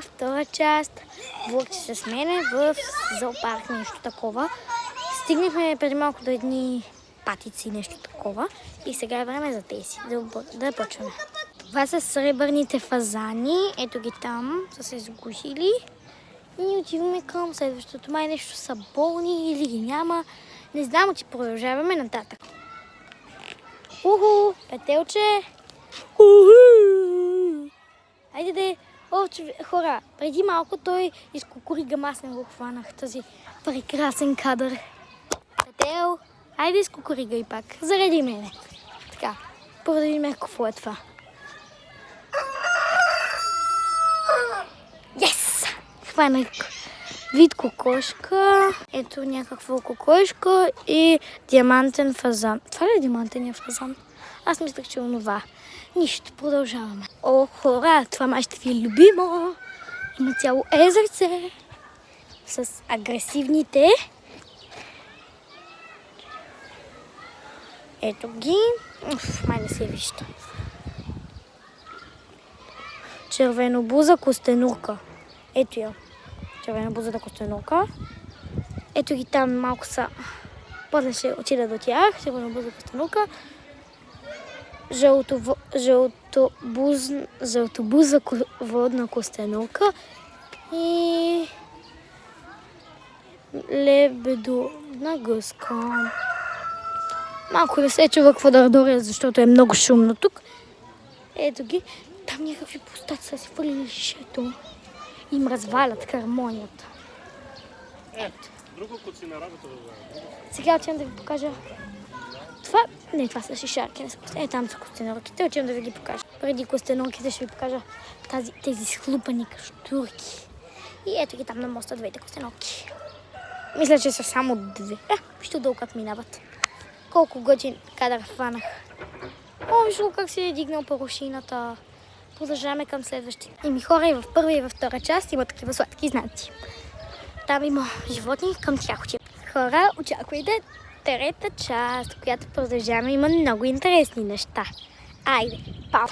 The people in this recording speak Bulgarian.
Втора част. Влъкче се с мене в зоопарк, нещо такова. Стигнахме преди малко до едни патици, нещо такова. И сега е време за тези, да почваме. Това са сребърните фазани. Ето ги там, са се сгушили. И отиваме към следващото. Май нещо са болни или ги няма. Не знам, че продължаваме нататък. Уху, петелче. Уху. Айде де. Хора, преди малко той изкукурига, аз не го хванах този прекрасен кадър. Петел, айде изкукурига и пак, заради мене. Така, първо да видим какво е това. Yes! Хванах вид кокошка, ето някаква кокошка и диамантен фазан. Това ли е диамантения фазан? Аз мислях, че е онова. Нищо, продължаваме. О, хора, това май ще ви е любимо. Има цяло езерце с агресивните. Ето ги. Май не се вижда. Червенобуза костенурка. Ето я. Червенобузата костенурка. Ето ги там, малко са. После ще отида до тях. Червенобуза костенурка. Жълтобуза водна костенурка и лебедовна гъска. Малко не се чува какво да доря, защото е много шумно тук. Ето ги. Там някакви пустаци са си фърлили шишето. Им развалят хармонията. Ето. Друго куци на работа да вземем. Сега отивам да ви покажа. Това са шишарки. Там са костенурките. Отивам да ви ги покажа. Преди костенурките ще ви покажа тези схлупани каштурки. И ето ги там на моста двете костенурки. Мисля, че са само две. Вижте долу как минават. Колко готин кадър хванах. Вижте как се е дигнал парушината. Продължаваме към следващите. И хора, и в първа и във втора част има такива сладки знаци. Там има животни, към тях отивам. Хора, очаквайте трета част, която продължаваме. Има много интересни неща. Айде, пау!